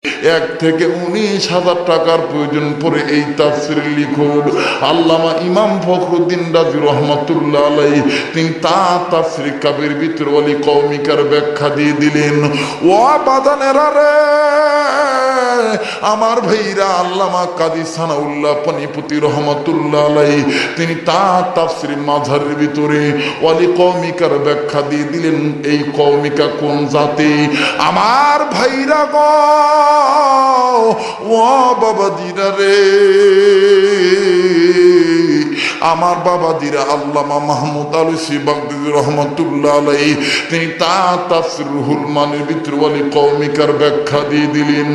1 থেকে 19,000 টাকার প্রয়োজন পড়ে এই তাফসীর লিখুন। আল্লামা ইমাম ফখরুদ্দীন রাজি রহমাতুল্লাহ আলাইহি তিনি তার তাফসীর কাবির ভিতরে ওয়ালি কওমিকার ব্যাখ্যা দিয়ে দিলেন। ও বাদানেরা রে, আমার ভাইরা, আল্লামা কাজী সানাউল্লাহ পানিপতি রহমাতুল্লাহ আলাইহি তিনি তার তাফসীর মাঝহারের ভিতরে ওয়ালি কওমিকার ব্যাখ্যা দিয়ে দিলেন। এই কওমিকা কোন জাতি? আমার ভাইরা গো, ও বাবা দিরা রে, আমার বাবা দিরা, আল্লামা মাহমুদ আলুসি বাগদাদী রহমাতুল্লাহ আলাইহি তিনি তার তাফসীর রুহুল মানির ভিতরে ওয়ালি কওমিকার ব্যাখ্যা দিয়ে দিলেন।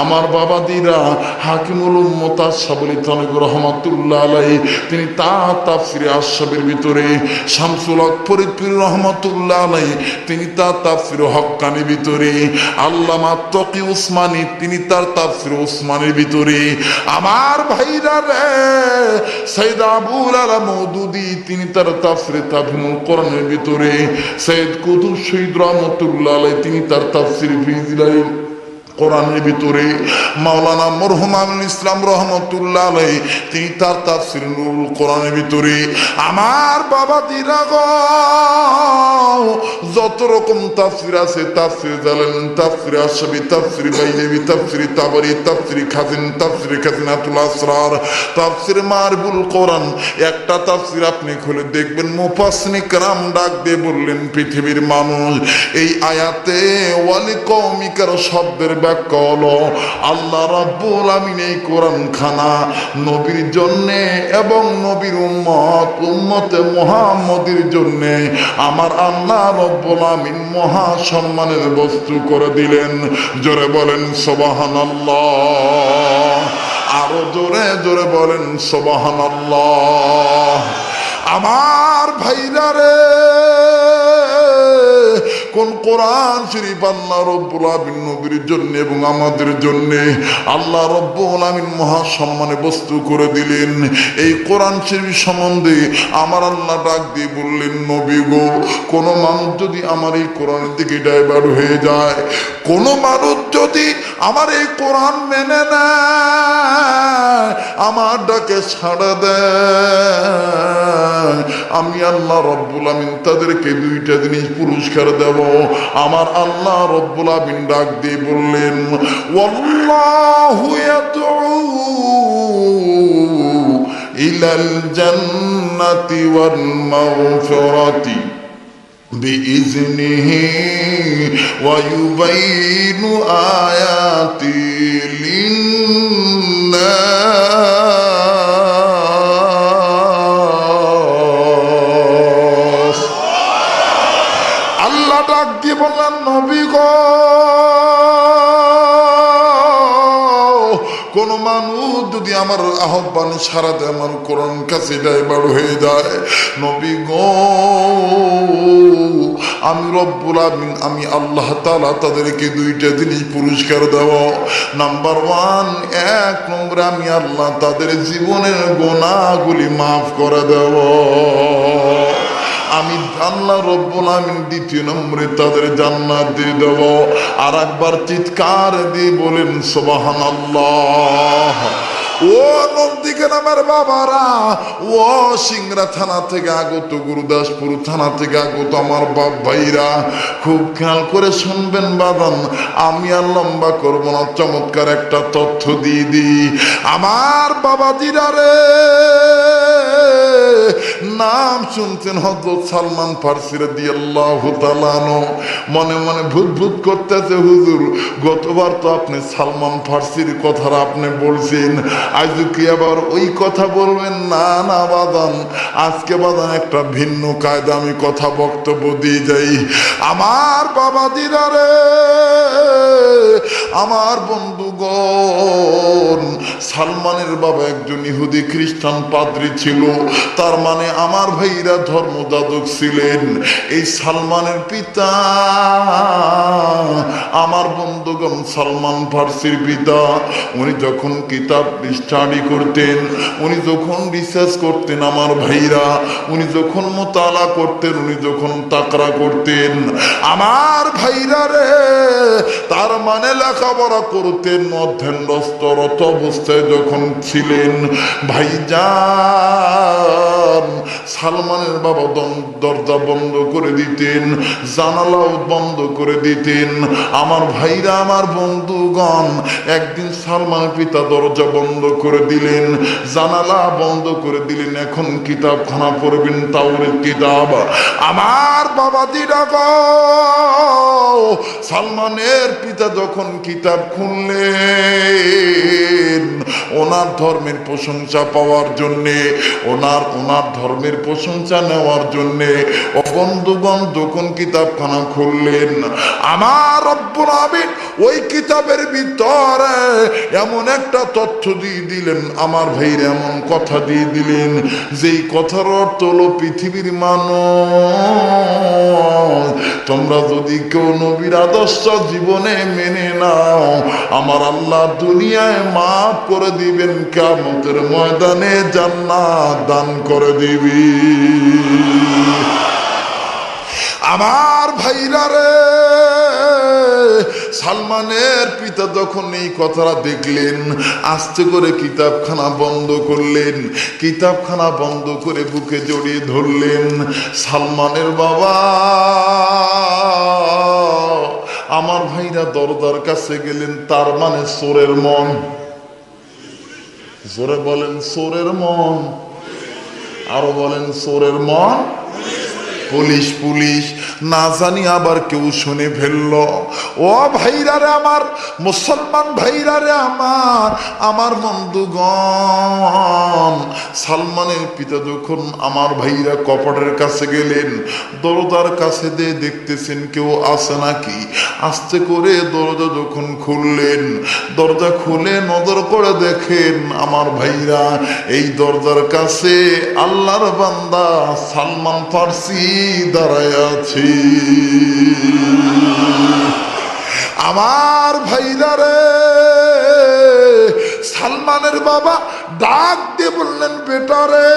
আমার বাবা দিরা হাকিমুল উম্মত আশরাফুল থানভী রহমাতুল্লাহ আলাইহি তিনি তার তাফসীর আশরাফের ভিতরে, শামসুল হক ফরিদপুর রহমাতুল্লাহ আলাইহি তিনি তার তাফসীর হক্কানির ভিতরে, আল্লামা তকি উসমানী তিনি তার তাফসীর উসমানির ভিতরে, আমার ভাইরা রে, সৈয়দ আবুল আলা মওদুদী তিনি তার তাফসীর তাফহিমুল কোরআনের ভিতরে, সৈয়দ কুতুব শহীদ রহমাতুল্লাহ আলাইহি তিনি তার তাফসীর ফিজিলাইল কোরআনের ভিতরে, মাওলানা মরহুম আমিনুল ইসলাম রহমাতুল্লাহ আলাইহি তিনি তার তাফসীর নুরুল কোরআনের ভিতরে, আমার বাবা দিরা গো, যত রকম তাফসীর আছে, তাফসীর জালালাইন, তাফসীর আশরাফি, তাফসীর বাইলাবি, তাফসীর তাবরী, তাফসীর খাজিনাতুল আসরার, তাফসীর মারবুল কোরআন, একটা তাফসীর আপনি খুলে দেখবেন মুফাসসিরিন کرام ডাক দিয়ে বললেন, পৃথিবীর মানুষ, এই আয়াতে ওয়ালি কওমিকার শব্দের ব্যাখ্যা হলো আল্লাহ রাব্বুল আমিন এই কোরআন খানা নবীর জন্যে এবং নবীর উম্মতে মুহাম্মদের জন্যে আমার আল্লাহ রাব্বুল আমিন মহা সম্মানের বস্তু করে দিলেন। জোরে বলেন সুবহানাল্লাহ, আরো জোরে জোরে বলেন সুবহানাল্লাহ। আমার ভাইরা রে, কোন কোরআন শরীফ আল্লাহ রাব্বুল আমিন নবীর জন্য এবং আমাদের জন্য আল্লাহ রাব্বুল আমিন মহা সম্মানে বস্তু করে দিলেন। এই কোরআন শরীফ সম্বন্ধে আমার আল্লাহ ডাক দিয়ে বললেন, নবী গো, কোন মানুষ যদি আমার এই কোরআনের দিকে ডাইভার্ট হয়ে যায়, কোন মানুষ যদি আমার এই কোরআন মেনে নেয়, আমার ডাকে সাড়া দেয়, আমি আল্লাহ রাব্বুল আমিন তাদেরকে 2টা জিনিস পুরস্কার দেব। আমার আল্লাহ রাব্বুল আমিন ডাক দিয়ে বললেন, ওয়াল্লাহু ইয়াদউ ইলাল জান্নাতি ওয়াল মাগফিরাতি বিইজনিহি ওয়া ইউবাইনু আয়াতি লিন্নাস। আল্লাহ ডাক দিয়ে বললেন, নবী গো, কোন মানুষ যদি আমার আহ্বানে সারা দেয়, আমার কোরআন কাছে ডাইভার্ট হয়ে যায়, নবী গো, আমি রব্বুল আমিন আমি আল্লাহ তাআলা তাদেরকে 2টা জিনিস পুরস্কার দেব। নাম্বার 1, 1 নম্বরে আমি আল্লাহ তাদের জীবনের গুনাহগুলি মাফ করে দেব। আমি আল্লাহ রব্বুল আমিন 2 নম্বরে তাদের জান্নাত দিয়ে দেব। আর একবার চিৎকার দিয়ে বলেন সুবহানাল্লাহ। ও নন্দীকে নামের বাবারা, ও সিংড়া থানা থেকে আগত, গুরুদাসপুর থানা থেকে আগত আমার বাপ ভাইরা, খুব খেয়াল করে শুনবেন বাদান, আমি আর লম্বা করব না, চমৎকার একটা তথ্য দিয়ে দিই। আমার বাবা দিরা রে, নাম শুনছেন হযরত সালমান ফারসি রাদিয়াল্লাহু তাআলা আনহু, মনে মনে ভূত ভূত করতেছে, হুজুর গতবার তো আপনি সালমান ফারসির কথা আপনি বলছেন, আজ কি আবার ওই কথা বলবেন? না না বাদান, আজকে বাদান একটা ভিন্ন কায়দা আমি কথা বক্তব্য দিয়ে যাই। আমার বাবা দিরা রে, আমার বন্ধুগণ, সালমানের বাবা একজন ইহুদি খ্রিস্টান পাদ্রী ছিল, তার মানে আমার ভাইরা ধর্মযাজক ছিলেন। এই সালমানের পিতা আমার বন্ধুগণ, সালমান ফারসির পিতা, উনি যখন কিতাব স্টাডি করতেন, করতেন, উনি যখন রিসার্চ করতেন আমার ভাইরা, উনি যখন মোতালা করতেন, উনি যখন তাকরা করতেন আমার ভাইরা রে, তার মানে লেখাপড়া করতেন অধ্যয়নরত অবস্থায় যখন ছিলেন ভাইজান, সালমানের বাবা দরজা বন্ধ করে দিতেন, জানালাও বন্ধ করে দিতেন। আমার ভাইরা, আমার বন্ধুগণ, একদিন সালমানের পিতা দরজা বন্ধ করে দিলেন, জানালা বন্ধ করে দিলেন, এখন কিতাবখানা পড়বেন, তাওরাত কিতাব। আমার বাবা দিরা গো, সালমানের পিতা যখন কিতাব খুললেন ওনার ধর্মের প্রশংসা পাওয়ার জন্যে, ওনার ধর্মের প্রশংসা নেওয়ার জন্যে, ও বন্ধুগণ যখন কিতাবখানা খুললেন আমার রব্বুল আমিন ওই কিতাবের ভিতরে এমন একটা তথ্য দিয়ে দিলেন আমার ভাইরা, এমন কথা দিয়ে দিলেন যেই কথার অর্থ হলো পৃথিবীর মানুষ, তোমরা যদি কেউ নবীর আদর্শ জীবনে মেনে নাও, আমার আল্লাহ দুনিয়ায় মাফ করে দিবেন, কিয়ামতের ময়দানে জান্নাত দান করে দিবি। আমার ভাইরা রে, সালমানের পিতা যখন এই কথাটা দেখলেন আস্তে করে কিতাবখানা বন্ধ করলেন, কিতাবখানা বন্ধ করে বুকে জড়িয়ে ধরলেন। সালমানের বাবা আমার ভাইরা দরজার কাছে গেলেন, তার মানে চোরের মন, জোরে বলেন চোরের মন, আরো বলেন চোরের মন, পুলিশ পুলিশ না জানি আবার কেউ শুনে ফেলল। ও ভাইরা রে আমার, মুসলমান ভাইরা রে আমার বন্ধুগণ, সালমানের পিতা যখন আমার ভাইরা কপাটের কাছে গেলেন, দরজার কাছে দিয়ে দেখতেছেন কেউ আছে নাকি, আস্তে করে দরজা যখন খুললেন, দরজা খুলে নজর করে দেখেন আমার ভাইরা এই দরজার কাছে আল্লাহর বান্দা সালমান ফার্সি দাঁড়ায় আছে। আমার ভাইরা রে, সালমানের বাবা ডাক দিয়ে বললেন, বেটা রে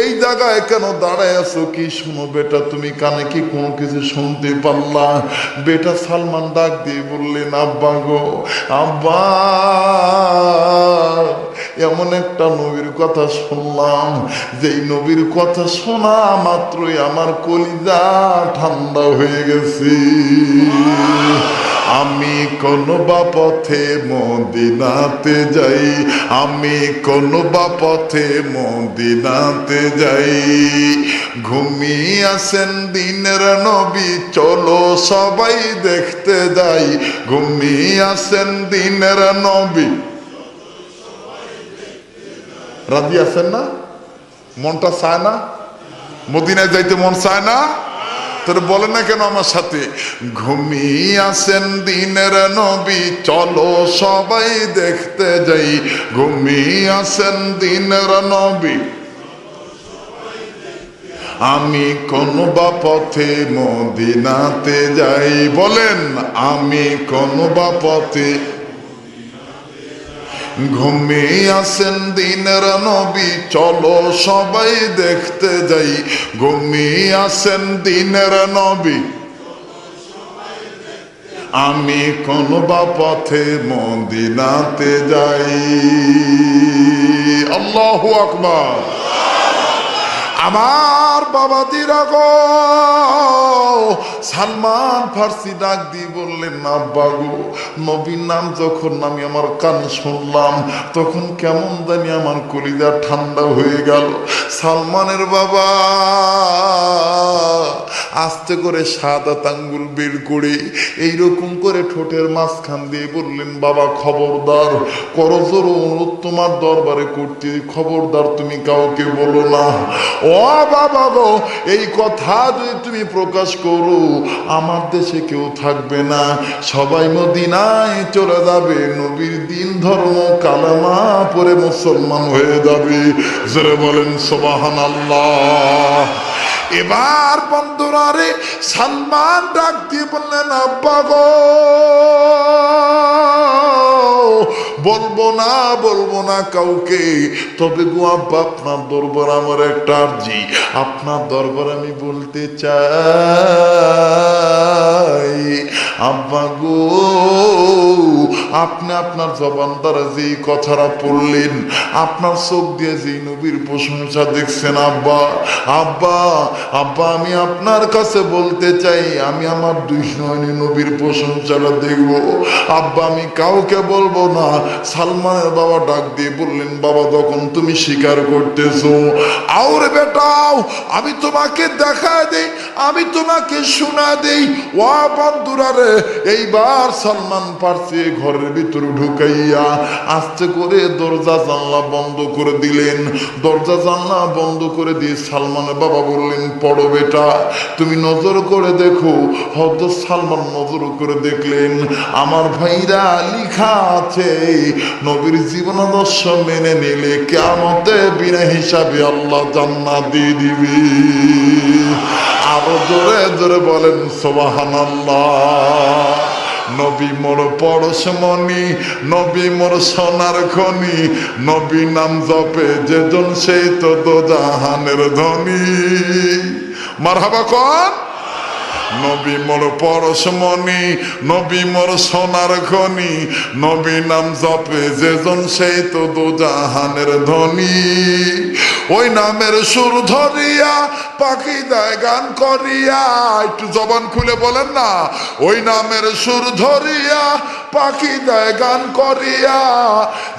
এই জায়গায় কেন দাঁড়ায় আছো, কি শুনো বেটা, তুমি কানে কি কোনো কিছু শুনতে পারলা? বেটা সালমান ডাক দিয়ে বললেন, আব্বা গো আব্বা, এমন একটা নবীর কথা শুনলাম, যেই নবীর কথা শোনা মাত্রই আমার কলিজা ঠান্ডা হয়ে গেছে। আমি কোন বা পথে মদিনাতে যাই, আমি কোন বা পথে মদিনাতে যাই, ঘুমিয়ে আছেন দিনের নবী, চলো সবাই দেখতে যাই, ঘুমিয়ে আছেন দিনের নবী। রাজি আছেন না? মনটা চায় না মদিনায় যাইতে? মন চায় না? তোর বলে না কেন আমার সাথে, ঘুমিয়ে আছেন দিনের নবী, চলো সবাই দেখতে যাই, ঘুমিয়ে আছেন দিনের নবী, আমি কোন বা পথে মদিনাতে যাই। বলেন, আমি কোন বা পথে, ঘুমিয়ে আছেন দিনের নবী, চলো সবাই দেখতে যাই, ঘুমিয়ে আছেন দিনের নবী, আমি কোন বা পথে মদিনাতে যাই। আল্লাহু আকবার। আমার বাবা দিরা গো, সালমান ফার্সি ডাক দিয়ে বললেন, আব্বা গো, নবীর নাম যখন আমি আমার কানে শুনলাম তখন কেমন জানি আমার কলিজা ঠান্ডা হয়ে গেল। সালমানের বাবা আস্তে করে সাদা আঙ্গুল বের করে এইরকম করে ঠোঁটের মাঝখান দিয়ে বললেন, বাবা খবরদার, করজোর অনুরোধ তোমার দরবারে করতে, খবরদার তুমি কাউকে বলো না। ও বাবা গো, এই কথা যদি তুমি প্রকাশ করো আমার দেশে কেউ থাকবে না, সবাই মদিনায় চলে যাবে, নবীর দিন ধর্ম কালেমা পড়ে মুসলমান হয়ে যাবে। জোরে বলেন সুবহানাল্লাহ। এবার বন্ধুরা রে, সালমান ডাক দিয়ে বললেন, আব্বা গো, বলবো না কাউকে। তবে গো আব্বা, আপনার দরবার আমার একটা আরজি, আপনার দরবার আমি বলতে চাই। আব্বা গো, আপনি আপনার জবান দ্বারা যেই কথাটা পড়লেন, আপনার চোখ দিয়ে যেই নবীর প্রশংসা দেখছেন আব্বা, আব্বা আব্বা আমি আপনার কাছে বলতে চাই, আমি আমার দুই নয়নে নবীর প্রশংসাটা দেখব। আব্বা আমি কাউকে বলবো না। সালমানের বাবা ডাক দিয়ে বললেন, বাবা তখন তুমি স্বীকার করতেছো, আওরে বেটাও আমি তোমাকে দেখা দেই, আমি তোমাকে শোনা দেই। ওয়া বন্ধুরা রে, এইবার সালমান ফার্সি ঘরের ভিতরে ঢুকাইয়া আস্তে করে দরজা জানলা বন্ধ করে দিলেন। দরজা জানলা বন্ধ করে দিয়ে সালমানের বাবা বললেন, পড়ো বেটা, তুমি নজর করে দেখো। হযরত সালমান নজর করে দেখলেন, আমার ভাইরা লিখা আছে নবীর জীবনাদর্শ মেনে নিলে কিয়ামতে বিনা হিসাবে আল্লাহ জান্নাত দিয়ে দিবে। আরো জোরে জোরে বলেন সুবহানাল্লাহ। নবী মোর পরশমণি, নবী মোর সোনার খনি, নবী নাম জপে যেজন সেই তো দোজাহানের ধনী। মারহাবা কর। নবী মোর পরশমণি, নবী মোর সোনার খনি, নবী নাম জপে যেজন সেই তো দোজাহানের ধনী। ওই নামের সুর ধরিয়া পাখি দেয় গান করিয়া, একটু জবান খুলে বলেন না, ওই নামের সুর ধরিয়া পাখি দেয় গান করিয়া।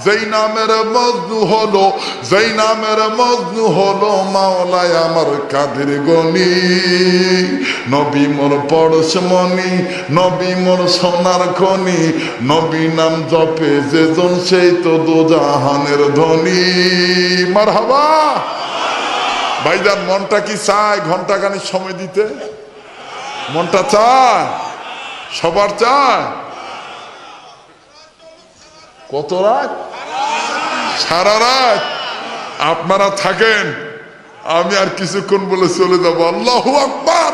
যেই নামের মজনু হলো, যেই নামের মজনু হলো মাওলায় আমার কাদের গনি। নবী মোর পরশমণি, নবী মোর সোনার খনি, নবী নাম জপে যেজন সেই তো দোজাহানের ধনী। মারহাবা। ভাইজান মনটা কি চায় ঘন্টাখানি সময় দিতে? মনটা চায়? সবার চায়? কত রাত? সারা রাত। আপনারা থাকেন, আমি আর কিছুক্ষণ বলে চলে যাব। আল্লাহু আকবার।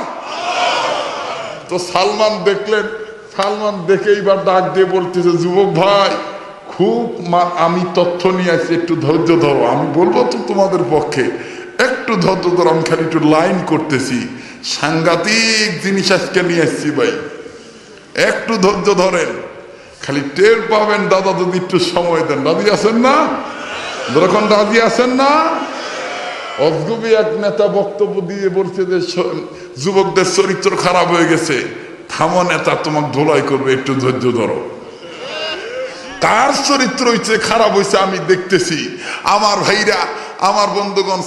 তো সালমান দেখলেন, সালমান দেখে এইবার ডাক দিয়ে বলতেছে, যুবক ভাই খুব আমি তথ্য নিয়ে আসছি, একটু ধৈর্য ধরো, আমি বলবো তো তোমাদের পক্ষে, একটু ধৈর্য ধরো, আমি খালি একটু লাইন করতেছি, সাংঘাতিক জিনিস আজকে নিয়ে আসছি ভাই, একটু ধৈর্য ধরেন, খালি টের পাবেন দাদা যদি একটু সময় দেন। রাজি আছেন না? যখন রাজি আছেন না? অজগবি এক নেতা বক্তব্য দিয়ে বলছে যে যুবকদের চরিত্র খারাপ হয়ে গেছে। থামো নেতা, তোমাকে ধোলাই করবে, একটু ধৈর্য ধরো। কার চরিত্র হইছে খারাপ হয়েছে আমি দেখতেছি। আমার ভাইরা, আমার বন্ধুগণ,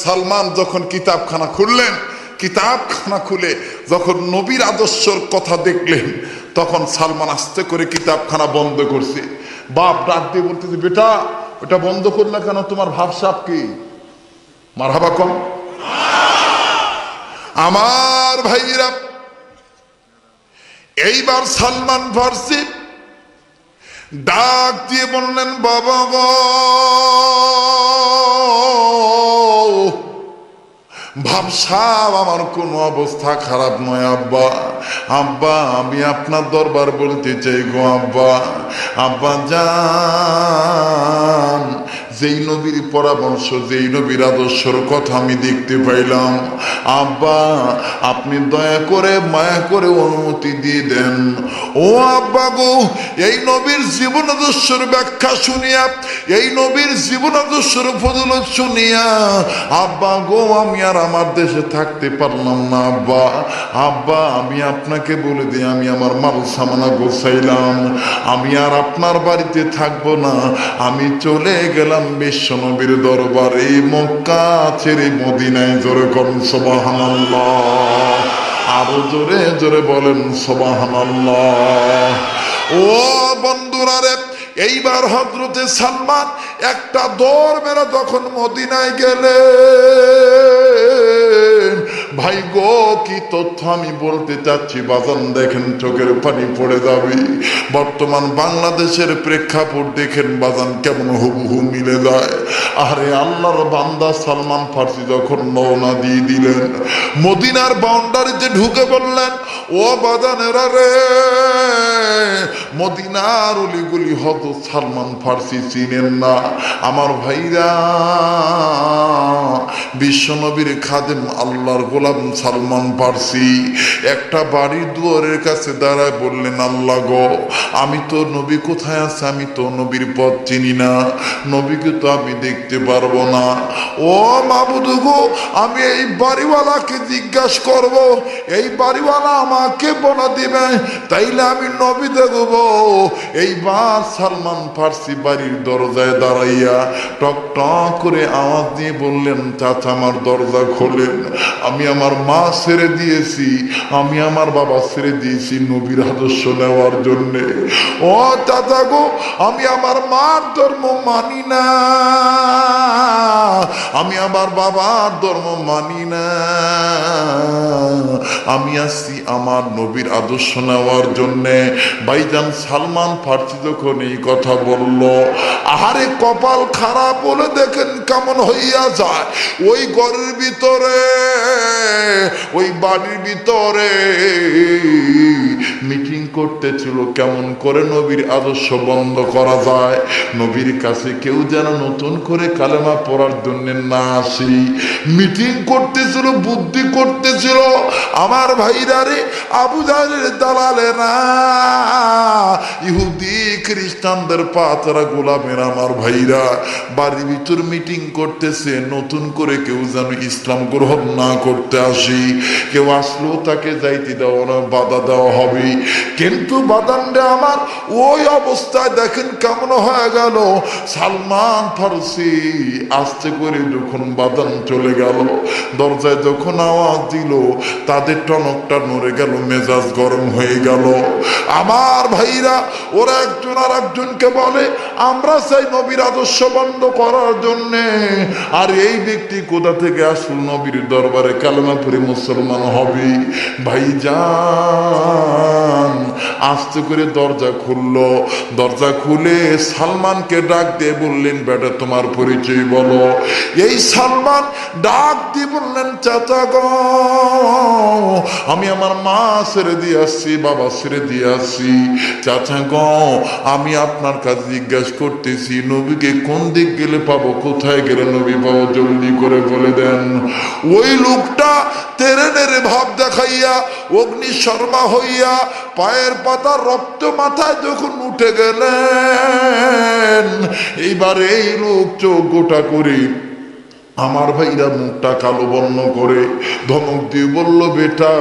সালমান যখন কিতাবখানা খুললেন, কিতাবখানা খুলে যখন নবীর আদর্শর কথা দেখলেন, তখন সালমান আস্তে করে কিতাবখানা বন্ধ করছে। বাপ ডাক দিয়ে বলতেছে, বেটা ওটা বন্ধ করলে কেন, তোমার ভাবসাব কি? মারহাবা কম। আমার ভাইরা, এইবার সালমান ফার্সি ডাক দিয়ে বললেন, বাবা গো, ভাবসাব আমার কোনো অবস্থা খারাপ নয় আব্বা। আব্বা আমি আপনার দরবার বলতে চাই গো আব্বা। আব্বা জান, যেই নবীর পরামর্শ, যেই নবীর আদর্শর কথা আমি দেখতে পাইলাম, আব্বা আপনি দয়া করে মায়া করে অনুমতি দিয়ে দেন। ও আব্বা গো, এই নবীর জীবন আদর্শের ব্যাখ্যা শুনিয়া, এই নবীর জীবন আদর্শের ফজিলত শুনিয়া আব্বা গো আমি আর আমার দেশে থাকতে পারলাম না আব্বা। আব্বা আমি আপনাকে বলে দিই, আমি আমার মাল সামানা গোছাইলাম, আমি আর আপনার বাড়িতে থাকবো না, আমি চলে গেলাম বিশ্ব নবীর দরবারে, মক্কা ছেড়ে মদিনায়। জোরে করুন সুবহানাল্লাহ। আরো জোরে জোরে বলেন সুবহানাল্লাহ। ও বন্ধুরা রে, এইবার হযরতে সালমান একটা দৌড় মেরে যখন মদিনায় গেলেন, ভাই গো কি তথ্য আমি বলতে চাচ্ছি বাজান, দেখেন চোখের পানি পড়ে যাবে। বর্তমান বাংলাদেশের প্রেক্ষাপট দেখেন বাজান কেমন হুবহু মিলে যায়। আরে আল্লাহর বান্দা সালমান ফার্সি যখন রওনা দিয়ে দিলেন, মদিনার বাউন্ডারিতে ঢুকে বললেন, ও বাজানেরা রে, মদিনার অলিগুলি হত সালমান ফার্সি চিনেন না। আমার ভাইরা, বিশ্বনবীর খাদেম আল্লাহর গোলাম সালমান ফার্সি একটা বাড়ির দুয়ারের কাছে দাঁড়ায় বললেন, আল্লাহ গো, আমি তো নবী কোথায় আছে, আমি তো নবীর পথ চিনি না, নবীকে তো আমি দেখতে পারবো না। ও মাবুদ গো, আমি এই বাড়িওয়ালাকে জিজ্ঞাসা করব, এই বাড়িওয়ালা আমাকে বলে দিবে, তাইলে আমি নবী দেখব। এইবার সালমান ফার্সি বাড়ির দরজায় দাঁড়াইয়া টক টক করে আওয়াজ দিয়ে বললেন, চাচা আমার দরজা খোলেন, আমি আমার মা ছেড়ে দিয়েছি, আমি আমার বাবা ছেড়ে দিয়েছি নবীর আদর্শ নেওয়ার জন্যে। ও চাচা গো, আমি আমার মার ধর্ম মানি না, আমি আমার বাবার ধর্ম মানি না, আমি আসছি আমার নবীর আদর্শ নেওয়ার জন্যে। ভাইজান সালমান ফার্সি যখন এই কথা বলল, আহারে কপাল খারাপ বলে দেখেন কেমন হইয়া যায়। ওই ঘরের ভিতরে, ওই বাড়ির ভিতরে মিটিং করতেছিল কেমন করে নবীর আদর্শ বন্ধ করা যায়, নবীর কাছে কেউ যেন নতুন করে কালেমা পড়ার জন্য না আসি। মিটিং করতেছিল, বুদ্ধি করতেছিল। আমার ভাইরা রে, আবু জাহেলের দালালেরা, ইহুদি খ্রিস্টানদের পাতারা গোলামের আমার ভাইরা বাড়ির ভিতর মিটিং করতেছে, নতুন করে কেউ যেন ইসলাম গ্রহণ না করতে আসি। কেউ আসলেও তাকে যাইতে দেওয়া না, বাধা দেওয়া হবে। কিন্তু বাদানটা আমার ওই অবস্থায় দেখেন কেমন হয়ে গেল। সালমান ফার্সি আস্তে করে যখন বাদান চলে গেল, দরজায় যখন আওয়াজ দিল, তাদের টনকটা নড়ে গেল, মেজাজ গরম হয়ে গেল। আমার ভাইরা, ওরা একজন আর একজনকে বলে, আমরা চাই নবীর আদর্শ বন্ধ করার জন্যে। আর এই ব্যক্তি কোথা থেকে আসল নবীর দরবারে কালেমা পড়ে মুসলমান হবে? ভাইজান আস্তে করে দরজা খুললো। দরজা খুলে সালমানকে ডাক দিয়ে বললেন, বেটা তোমার পরিচয় বলো। এই সালমান ডাক দিয়ে বললেন, চাচা গো, আমি আমার মা ছেড়ে দিয়ে আসছি, বাবা ছেড়ে দিয়ে আসছি। চাচা গো, আমি আপনার কাছে জিজ্ঞাসা করতেছি, নবীকে কোন দিক গেলে পাবো, কোথায় গেলে নবী পাবো, জলদি করে বলে দেন। ওই লোকটা তেরে নেড়ে ভাব দেখাইয়া অগ্নি শর্মা হইয়া পায়ের পাতা রক্ত মাথায় যখন উঠে গেলেন, এইবার এই লোক চোখ গোটা করে, আমার ভাইরা মুখটা কালো বর্ণ করে ধমক দিয়ে বলল, বেটা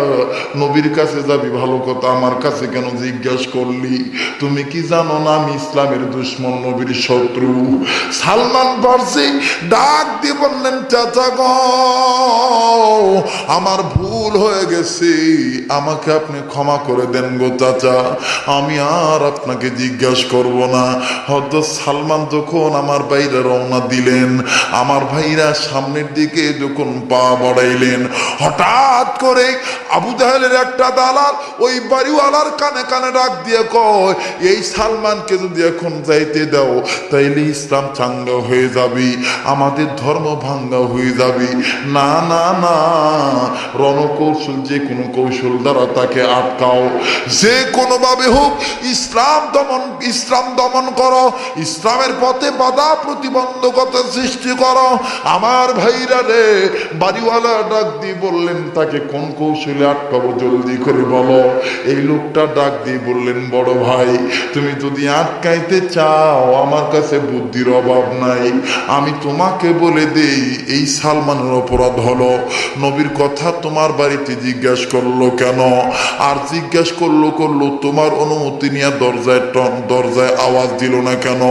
নবীর কাছে যাবি ভালো কথা, আমার কাছে কেন জিজ্ঞাসা করলি? তুমি কি জানো না আমি ইসলামের দুশ্মন, নবীর শত্রু? সালমান ফার্সি ডাক দিয়ে বললেন, চাচা গো, আমার ভুল হয়ে গেছে, আমাকে আপনি ক্ষমা করে দেন গো চাচা, আমি আর আপনাকে জিজ্ঞাসা করব না। হয়তো সালমান যখন আমার ভাইরা রওনা দিলেন, আমার ভাইরা সামনের দিকে যখন পা বাড়াইলেন, হঠাৎ করে আবু জাহেলের একটা দালাল ওই বাড়িওয়ালার কানে কানে ডাক দিয়ে কয়, এই সালমানকে যদি এখন যাইতে দাও, তাইলে ইসলাম চাঙ্গা হয়ে যাবে, আমাদের ধর্ম ভাঙ্গা হয়ে যাবে। না না না, রণকৌশল, যে কোনো কৌশল দ্বারা তাকে আটকাও, যে কোনোভাবে হোক ইসলাম দমন করো, ইসলামের পথে বাধা প্রতিবন্ধকতা সৃষ্টি করো। আমার ভাইরা রে, বাড়িওয়ালা ডাক দিয়ে বললেন, তাকে কোন কৌশলে আটকাবো, জলদি করে বলো। এই লোকটা ডাক দিয়ে বললেন, বড় ভাই, তুমি যদি আটকাইতে চাও, আমার কাছে বুদ্ধির অভাব নাই, আমি তোমাকে বলে দেই, এই সালমানের অপরাধ হলো নবীর কথা তোমার বাড়িতে জিজ্ঞাসা করলো কেন, আর জিজ্ঞাসা করলো তোমার অনুমতি নিয়ে দরজায় আওয়াজ দিল না কেন,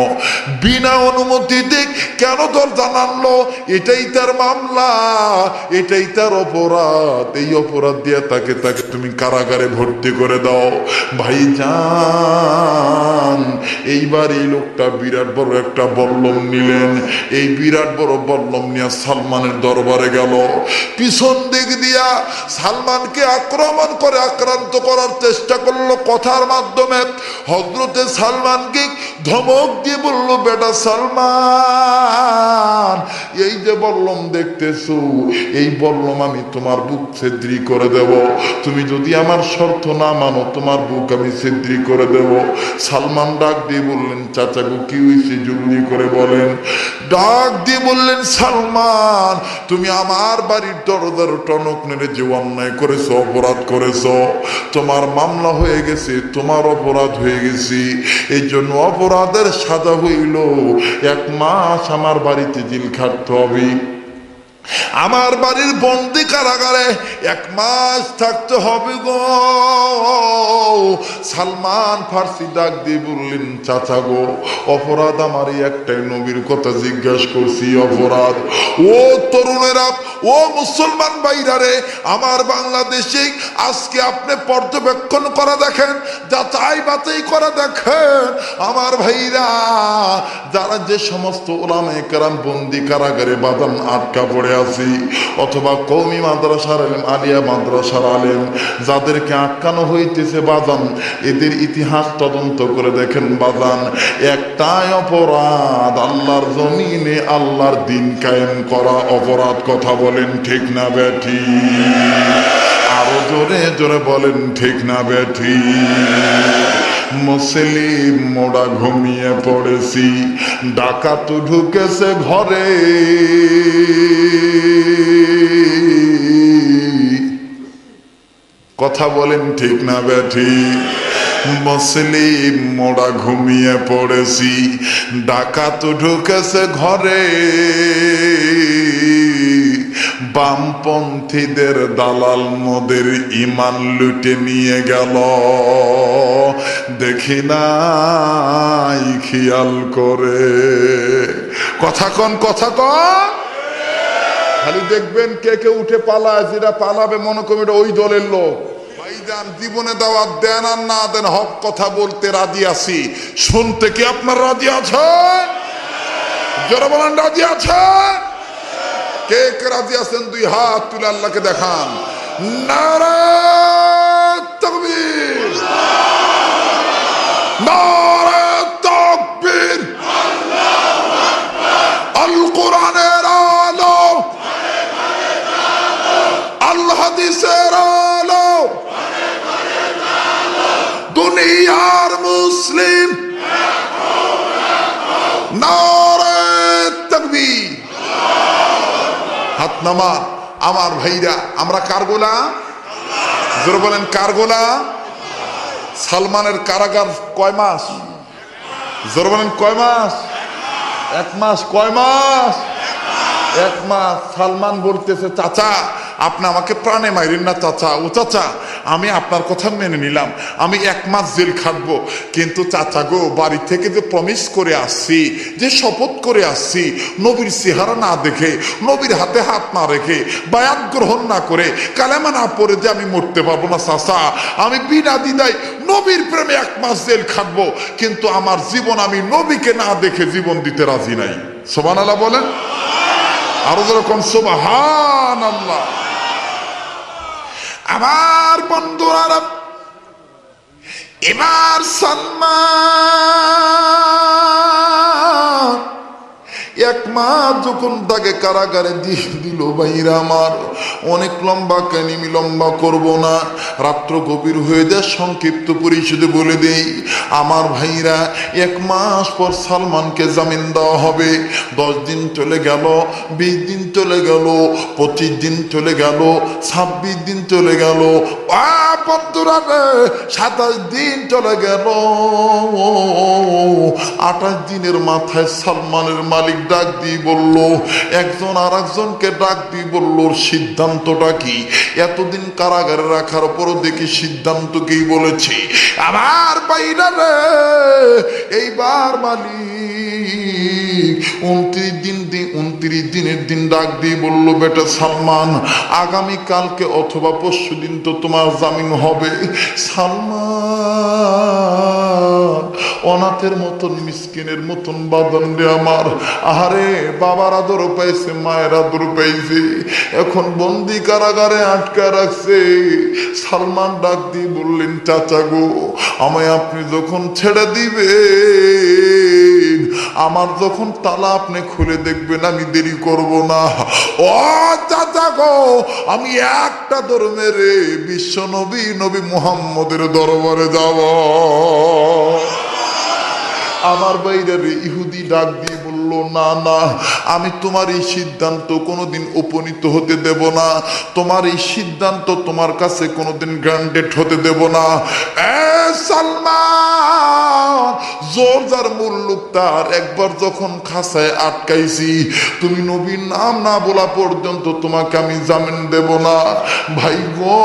বিনা অনুমতিতে কেন দরজা নাড়লো, এটাই তার মামলা, এটাই তার অপরাধ। এই অপরাধ দিয়ে তাকে তুমি কারাগারে ভর্তি করে দাও। ভাইজান, এইবার এই লোকটা বিরাট বড় একটা বল্লম নিলেন, এই বিরাট বড় বল্লম নিয়ে সালমানের দরবারে গেল। পিছন দিক দিয়া সালমানকে আক্রমণ করে আক্রান্ত করার চেষ্টা করলো কথার মাধ্যমে। হযরতে সালমানকে ধমক দিয়ে বলল, বেটা সালমান, এই যে বল্লম দেখতেছো, এই বল্লম আমি তোমার বুক ছিদ্রি করে দেব। তুমি যদি আমার শর্ত না মানো, তোমার বুক আমি ছিদ্রি করে দেব। সালমান ডাক দিয়ে বললেন, চাচা গো কি হয়েছে জলদি করে বলেন। ডাক দিয়ে বললেন, সালমান, তুমি আমার বাড়ির দরজার টনক নেড়ে যে অন্যায় করেছো, অপরাধ করেছো, তোমার মামলা হয়ে গেছে, তোমার অপরাধ হয়ে গেছে। এই জন্য অপরাধের সাজা হইল 1 মাস আমার বাড়িতে জেল খাটতে হবে। আমার বাড়ির বন্দি কারাগারে 1 মাস থাকতে হবে গো। সালমান ফার্সি ডাক দিয়ে বললেন, চাচা গো, অপরাধ আমার একটাই, নবীর কথা জিজ্ঞাসা করছি, অপরাধ। ও তরুণেরা, ও মুসলমান ভাইরা রে, আমার বাংলাদেশে আজকে আপনি পর্যবেক্ষণ করা দেখেন, যাচাই বাছাই করা দেখেন আমার ভাইরা, যারা যে সমস্ত ওলামায়ে কেরাম বন্দি কারাগারে বাদান আটকা পড়ে আছি, অথবা কওমি মাদ্রাসার আলেম, আলিয়া মাদ্রাসার আলেম, যাদেরকে আটকানো হইতেছে বাদান, এদের ইতিহাস তদন্ত করে দেখেন বাদান, একটাই অপরাধ, আল্লাহর জমিনে আল্লাহর দিন কায়েম করা অপরাধ। কথা বলেন ঠিক না বেঠি? আরো জোরে জোরে বলেন ঠিক না বেঠি? মুসলিম মোড়া ঘুমিয়ে পড়েছি, ডাকাত ঢুকেছে ঘরে, কথা বলেন ঠিক না বেঠি? মুসলিম মোড়া ঘুমিয়ে পড়েছি, ডাকাত ঢুকেছে ঘরে, বামপন্থীদের দালাল মোদের ইমান লুটে নিয়ে গেল, দেখি নাই খেয়াল করে। কথা কন, কথা কন। খালি দেখবেন কে কে উঠে পালায়, যেটা পালাবে মনে করবে ওই দলের লোক। ভাইজান, জীবনে দাওয়াত দেন আর না দেন, হক কথা বলতে রাজি আছি। শুনতে কি আপনার রাজি আছেন? যারা বলেন রাজি আছেন? কে কে রাজি আছেন 2 হাত তুলে আল্লাহকে দেখান। নারে তাকবীর, নারে তাকবীর, আল কোরআনের আলো, আল হাদিসের আলো, দুনিয়ার মুসলিম, নারে তাকবীর। হাত নামা আমার ভাইরা, আমরা কার গোলাম? জোরে বলেন কার গোলাম? সালমানের কারাগার কয় মাস? জোরে বলেন কয় মাস? 1 মাস। কয় মাস? 1 মাস। সালমান বলতেছে, চাচা আপনি আমাকে প্রাণে মাইরেন না চাচা। ও চাচা, আমি আপনার কথা মেনে নিলাম, আমি 1 মাস জেল খাটবো, কিন্তু চাচা গো, বাড়ি থেকে যে প্রমিস করে আসছি, যে শপথ করে আসছি, নবীর চেহারা না দেখে, নবীর হাতে হাত না রেখে, বায়াত গ্রহণ না করে, কালেমা না পড়ে যে আমি মরতে পারবো না চাচা। আমি বিনা দ্বিধায় নবীর প্রেমে 1 মাস জেল খাটবো, কিন্তু আমার জীবন আমি নবীকে না দেখে জীবন দিতে রাজি নাই। সুবহানাল্লাহ বলেন। আরো যেরকম সুবহানাল্লাহ। আমার বন্ধুরা, এবার সালমান 1 মাস যখন তাকে কারাগারে দিল, ভাইরা আমার, অনেক লম্বা কাহিনী লম্বা করব না, রাত্র গভীর হয়ে যায়, সংক্ষিপ্ত পরিষদে বলে দেই আমার ভাইরা, 1 মাস পর সালমানকে জামিন দেওয়া হবে। 10 দিন চলে গেল, 20 দিন চলে গেল, 25 দিন চলে গেল, 26 দিন চলে গেল, 27 দিন চলে গেল। 28 দিনের মাথায় সালমানের মালিক ডাক দিয়ে বলল, একজন আর একজনকে ডাক দিয়ে বলল, সিদ্ধান্তটা কি? এতদিন কারাগারে রাখার পরও দেখি সিদ্ধান্ত কি বলেছে। আমার বাইরা রে, এইবার মালিক 29 দিনের দিন ডাক দিয়ে বলল, বেটা সালমান, আগামী কালকে অথবা পরশু দিন তো তোমার জামিন হবে। সালমান অনাথের মতন, মিসকিনের মতন বাদন রে আমার। আহারে, বাবার আদর পাইছে, মায়ের আদর পাইছে, এখন বন্দি কারাগারে আটকা রাখছে। সালমান ডাক দিয়ে বললেন, চাচা গো, আমায় আপনি যখন ছেড়ে দিবেন, আমার যখন তালা আপনি খুলে দেখবেন, আমি দেরি করব না। ও চাচা গো, আমি একটা দৌড় মেরে বিশ্ব নবী মুহাম্মদের দরবারে যাব। আমার বাইরে ইহুদি ডাক দিয়ে বলল, না না, আমি তোমার এই সিদ্ধান্ত কোনোদিন উপনীত হতে দেব না, তোমার এই সিদ্ধান্ত তোমার কাছে কোনোদিন গ্রান্টেড হতে দেব না। সালমান, জোর যার মুল্লুক তার, একবার যখন খাঁচায় আটকাইছি, তুমি নবীর নাম না বলা পর্যন্ত তোমাকে আমি জামিন দেব না। ভাই গো,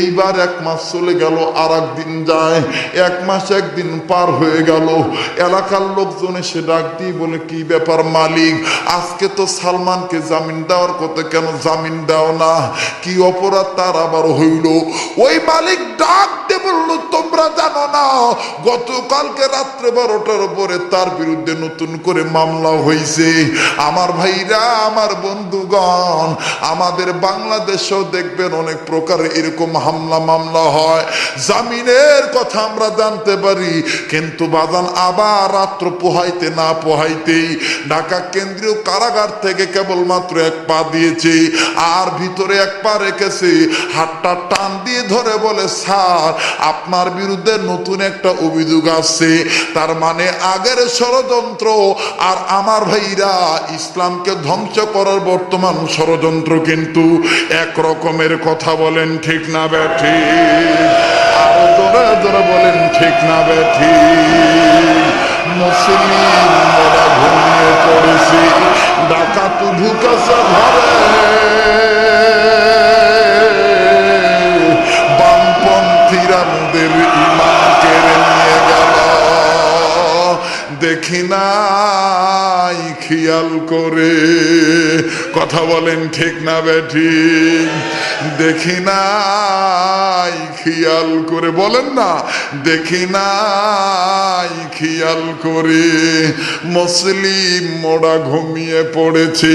এইবার 1 মাস চলে গেল, আর একদিন যায়, 1 মাস 1 দিন পার হয়ে গেল। এলাকার লোকজন এসে ডাক দিয়ে বলে, কি ব্যাপার মালিক, আজকে তো সালমানকে জামিন দেওয়ার কথা, কেন জামিন দাও না? কি অপরাধ তার আবার হইল? ওই মালিক ডাক দিয়ে বলল, তোমরা জানো না, গতকালকে রাত্রে 12টার পরে তার বিরুদ্ধে নতুন করে মামলা হয়েছে। আমার ভাইরা, আমার বন্ধুগণ, আমাদের বাংলাদেশেও দেখবেন অনেক প্রকারের এরকম হামলা মামলা হয়। জামিনের কথা আমরা জানতে পারি, কিন্তু বাজান আবার রাত্র পোহাইতে না পোহাইতেই ঢাকা কেন্দ্রীয় কারাগার থেকে কেবলমাত্র 1 পা দিয়েছে, আর ভিতরে 1 পা রেখেছে। হাতটা টান দিয়ে ধরে বলে, স্যার, আপনার বিরুদ্ধে নতুন একটা অভিযোগ আসছে। তার মানে আগের ষড়যন্ত্র আর আমার ভাইরা ইসলামকে ধ্বংস করার বর্তমান ষড়যন্ত্র কিন্তু এক রকমের। কথা বলেন ঠিক না ব্যাঠি? আরো জোরে জোরে বলেন ঠিক না ব্যাঠি? মুসলিমরা ঘুমিয়ে পড়েছে, ডাকাত ঢুকেছে ঘরে, বামপন্থীরা মোদের ইমান কেড়ে নিয়ে গেল। দেখি নাই খেয়াল করে। কথা বলেন ঠিক না ব্যাঠি? দেখি নাই খেয়াল করে, বলেন না, দেখি নাই খেয়াল করে। মুসলিম মোড়া ঘুমিয়ে পড়েছে,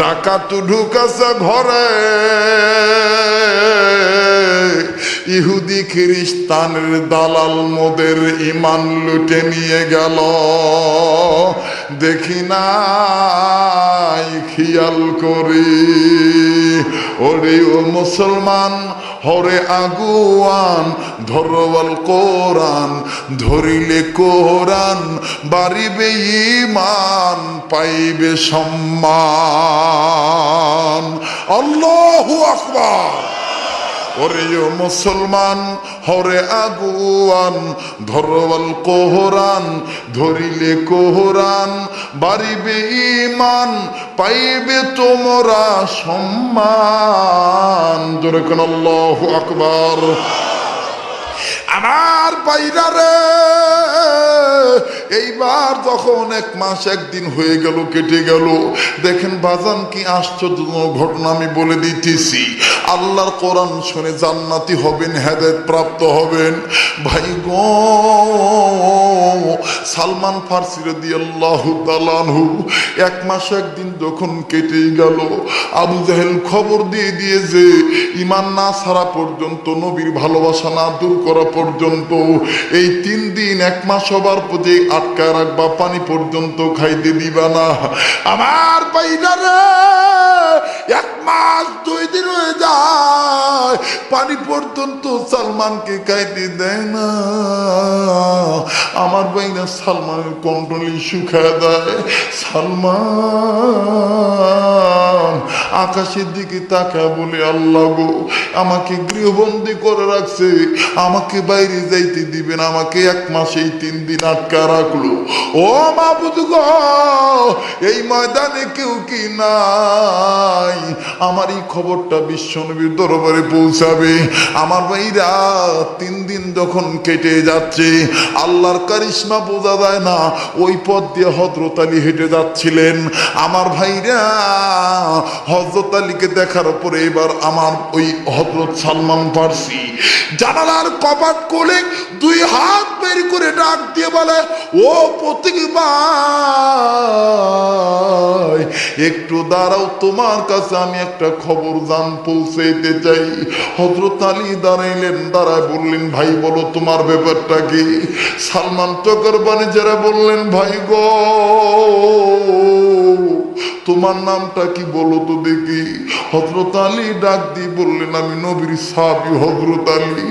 ডাকাত ঢুকেছে ঘরে, ইহুদি খ্রিস্টানের দালাল মোদের ইমান লুটে নিয়ে গেল। দেখি নাই খেয়াল করি। ওরে ও মুসলমান, হরে আগুয়ান, ধরওয়াল কোরআন, ধরিলে কোরআন, বাড়িবে ঈমান, পাইবে সম্মান। আল্লাহু আকবার। ওরে ও মুসলমান, হরে আগুয়ান, ধরওয়াল কোরআন, ধরিলে কোরআন, বাড়িবে ঈমান, পাইবে তোমরা সম্মান। জোরে কোন আল্লাহু আকবার। আমার বাইরা রে, এইবার যখন 1 মাস 1 দিন হয়ে গেল, কেটে গেল, দেখেন বাজান কি আশ্চর্য ঘটনা আমি বলে দিতেছি। আল্লাহর কোরআন শুনে জান্নাতি হবেন, হেদায়েত প্রাপ্ত হবেন। ভাই গো, সালমান ফারসি রাদিয়াল্লাহু তাআলা আনহু 1 মাস 1 দিন যখন কেটে গেল, আবু জাহেল খবর দিয়ে যে ঈমান না ছাড়া পর্যন্ত, নবীর ভালোবাসা না দূর করা পর্যন্ত, এই 3 দিন 1 মাস হবার পরে আটকায় রাখবা, পানি পর্যন্ত খাইতে দিবা না। আমার বাইরারে 1 মাস 2 দিন হয়ে যায়, পানি পর্যন্ত সালমানকে খাইতে দেয় না। আমার বাইরা সালমানের কন্ট্রোলি শুকায় দেয়। সালমান সালমান আকাশের দিকে তাকায় বলে, আল্লাহ গো, আমাকে গৃহবন্দী করে রাখছে, আমাকে বাইরে যাইতে দিবেন, আমাকে 1 মাস এই 3 দিন আটকা রাখলো। ও মাবুদ গো, এই ময়দানে কেউ কি নাই? আমার এই খবরটা বিশ্বনবীর দরবারে পৌঁছাবে। আমার ভাইরা 3 দিন যখন কেটে যাচ্ছে, আল্লাহর কারিশমা বোঝা যায় না, ওই পথ দিয়ে হযরত আলী হেঁটে যাচ্ছিলেন। আমার ভাইরা হযরত আলীকে দেখার পরে এবার আমার ওই হযরত সালমান ফার্সি জানালার কপাট খুলে 2 হাত বের করে ডাক দিয়ে বলে, ও প্রতীক ভাই, একটু দাঁড়াও, তোমার কাছে আমি একটা খবর পৌঁছাইতে চাই। হযরত আলী দাঁড়াইলেন, দাঁড়ায় বললেন, ভাই বলো তোমার ব্যাপারটা কি? সালমান চোখের পানি ছেড়ে বললেন, ভাই গো, তোমার নামটা কি বলো তো দেখি। হযরত আলী ডাক দিয়ে বললেন, আমি নবীর সাহাবী হযরত আলী,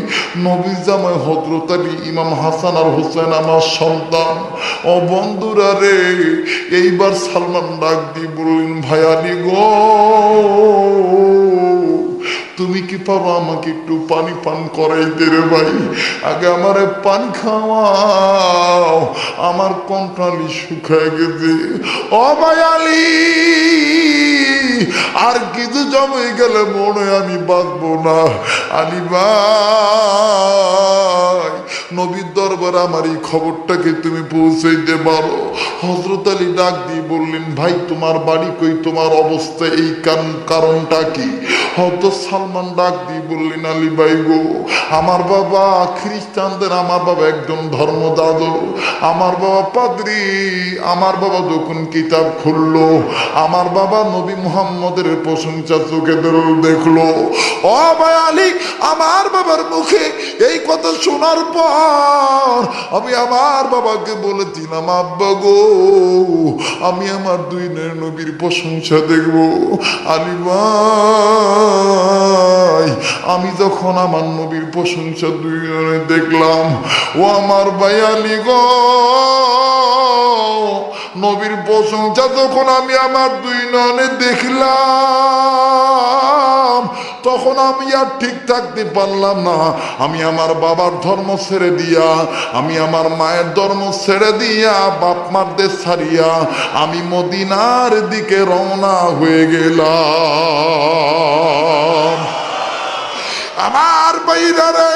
নবীর জামাই হযরত আলী, ইমাম হাসান আর হোসেন আমার সন্তান। ও বন্ধুরা রে, এইবার সালমান ডাক দিয়ে বললেন, ভাই আলী গো, তুমি কি পারো আমাকে একটু পানি পান করাইতে রে ভাই? আগে আমারে পানি খাওয়াও, আমার কণ্ঠালি শুকায় গেছে। ও ভাই আলী, আর কিছু জমে গেলে মনে আমি বাঁচবো না। আলী ভাই, নবীর দরবারে আমার এই খবরটাকে তুমি পৌঁছাইতে পারো? হযরত আলী ডাক দিয়ে বললেন, ভাই তোমার বাড়ি কই, তোমার অবস্থা এই কারণটা কি? হযরত সালমান ডাক দিয়ে বললেন, আলী ভাই গো, আমার বাবা খ্রিস্টানদের, আমার বাবা একজন ধর্মযাজক, আমার বাবা পাদ্রী। আমার বাবা যখন কিতাব খুললো, আমার বাবা নবী মুহাম্মদের প্রশংসা চোখে দেখলো। ও ভাই আলী, আমার বাবার মুখে এই কথা শোনার পর আমি আমার বাবাকে বলেছিলাম, আব্বা গো, আমি আমার 2 নবীর প্রশংসা দেখবো। আলী ভাই, আমি যখন আমার নবীর প্রশংসা 2 দেখলাম, ও আমার ভাই আলী গো, নবীর প্রশংসা যখন আমি আমার 2 নয়নে দেখলাম, তখন আমি আর ঠিক থাকতে পারলাম না। আমি আমার বাবার ধর্ম ছেড়ে দিয়া, আমি আমার মায়ের ধর্ম ছেড়ে দিয়া, বাপ মার দেশ ছাড়িয়া আমি মদিনার দিকে রওনা হয়ে গেলাম। আমার ভাইরা রে,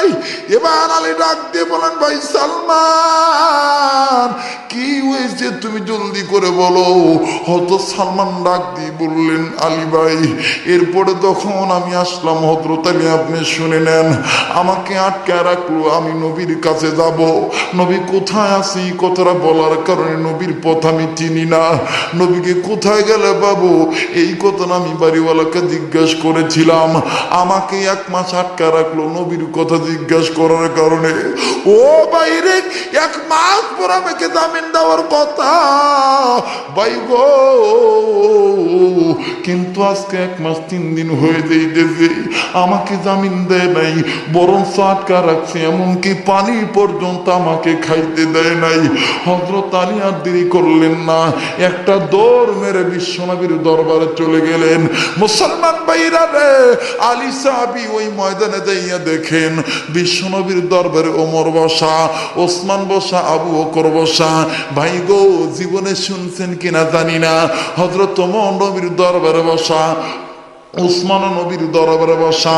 এবার আলী ডাক দিয়ে বলেন, ভাই সালমান, কি হয়েছে তুমি জলদি করে বলো। হয়তো সালমান ডাক দিয়ে বললেন, আলী ভাই, এরপরে তখন আমি আসলাম, হযরত আলী আপনি শুনে নেন, আমাকে আটকে রাখলো, আমি নবীর কাছে যাব। নবী কোথায় আছি কথাটা বলার কারণে নবীর পথ আমি চিনি না, নবীকে কোথায় গেলে পাবো এই কথা আমি বাড়িওয়ালাকে জিজ্ঞাসা করেছিলাম। আমাকে 1 মাস আটকে রাখলো নবীর কথা জিজ্ঞাসা করার কারণে। ও বাইরে 1 মাস পর আমাকে জামিন দেওয়ার কথা ভাই গো, কিন্তু আজকে 1 মাস 3 দিন হয়ে যাইতেছে, আমাকে জামিন দেয় নাই, বরং আটকা রাখছে, এমনকি পানি পর্যন্ত আমাকে খাইতে দেয় নাই। হযরত আলী আর দেরি করলেন না, একটা দৌড় মেরে বিশ্বনবীর দরবারে চলে গেলেন। মুসলমান ভাইরা রে, আলী সাহাবী ওই ময়দানে যাইয়া দেখেন বিশ্বনবীর দরবারে ওমর বসা, ওসমান বসা, আবু বকর বসা। ভাই গো, জীবনে শুনছেন কিনা জানি না, হযরত ওমর নবীর দরবারে বসা, উসমান নবীর দরবারে বসা,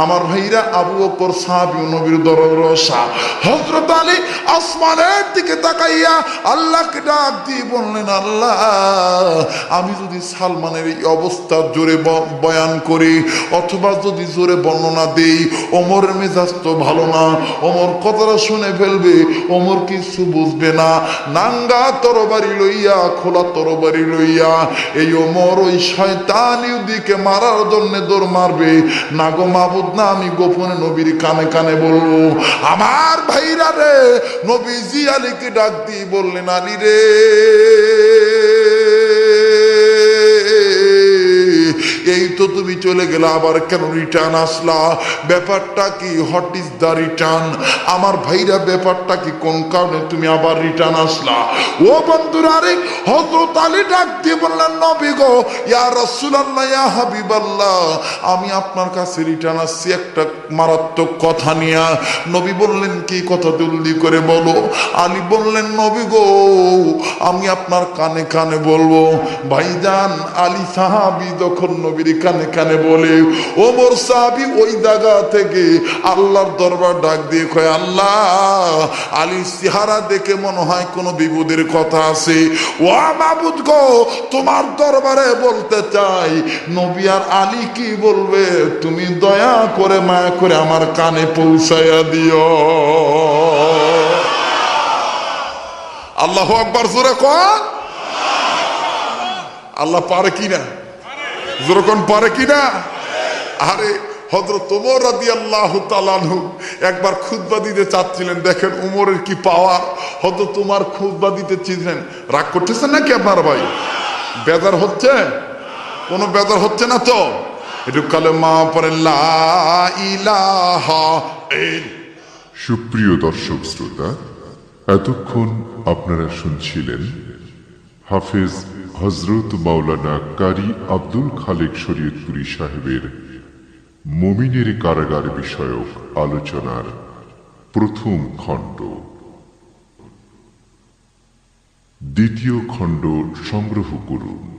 আমার ভাইরা আবু বকর সাহাবী নবীর দরবারে বসা। হযরত আলী আসমানের দিকে তাকাইয়া আল্লাহকে ডাক দিয়ে বললেন, আল্লাহ, আমি যদি সালমানের এই অবস্থা জোরে বয়ান করি অথবা যদি জোরে বর্ণনা দেই, ওমরের মেজাজ তো ভালো না, ওমর কথাটা শুনে ফেলবে, ওমর কিছু বুঝবে না। নাঙ্গা তরবারি লইয়া, খোলা তরবারি লইয়া এই ওমর ওই শয়তানি দিকে মারার জন্য দৌড় মারবে না। গো মাবুদ না, আমি গোপনে নবীর কানে কানে বলবো। আমার ভাইরা রে, নবীজি আলীকে ডাক দিয়ে বললেন, আলী রে, এই তো তুমি চলে গেলে, আবার কেন রিটার্ন আসলা? ব্যাপারটা কি? What is the return? আমার ভাইরা ব্যাপারটা কি? কোন কারণে তুমি আবার রিটার্ন আসলা? ও বন্ধুরা, রে হযরত আলী ডাক দিয়ে বললেন, নবী গো, ইয়া রাসূলুল্লাহ, ইয়া হাবিবাল্লাহ, আমি আপনার কাছে রিটার্ন আসছি একটা মারাত্মক কথা নিয়ে। নবী বললেন, কি কথা? জলদি করে বলো। আলী বললেন, নবী গো, আমি আপনার কানে কানে বলবো। ভাইজান, আলী সাহাবী যখন নবীর কানে কানে বলে, ওমর সাহাবী ওই জায়গা থেকে আল্লাহর দরবার ডাক দিয়ে কয়, আল্লাহ, আলীর চেহারা দেখে মনে হয় কোনো বিপদের কথা আছে। ও মাবুদ গো, তোমার দরবারে বলতে চাই, নবী আর আলী কি বলবে, তুমি দয়া করে মায়া করে আমার কানে পৌঁছাইয়া দিও। আল্লাহু আকবার, জোরে কোন। আল্লাহ পারে কিনা? জোরে কোন, পারে কিনা? আরে হযরত ওমর রাদিয়াল্লাহু তাআলা আনহু একবার খুতবা দিতে চাচ্ছিলেন। দেখেন উমরের কি পাওয়ার। হযরত ওমর খুতবা দিতে চেয়েছিলেন। রাগ করতেছেন নাকি আপনার ভাই? বেজার হচ্ছে? কোনো বেজার হচ্ছে না তো? একটু কালেমা পড়েন, লা ইলাহা ইল্লাল্লাহ। সুপ্রিয় দর্শক শ্রোতা, এতক্ষণ আপনারা শুনছিলেন হাফেজ হযরত মাওলানা কারি আব্দুল খালেক শরীয়তপুরী সাহেবের মুমিনের কারাগার বিষয়ক আলোচনার প্রথম খণ্ড। দ্বিতীয় খণ্ড সংগ্রহ করুন।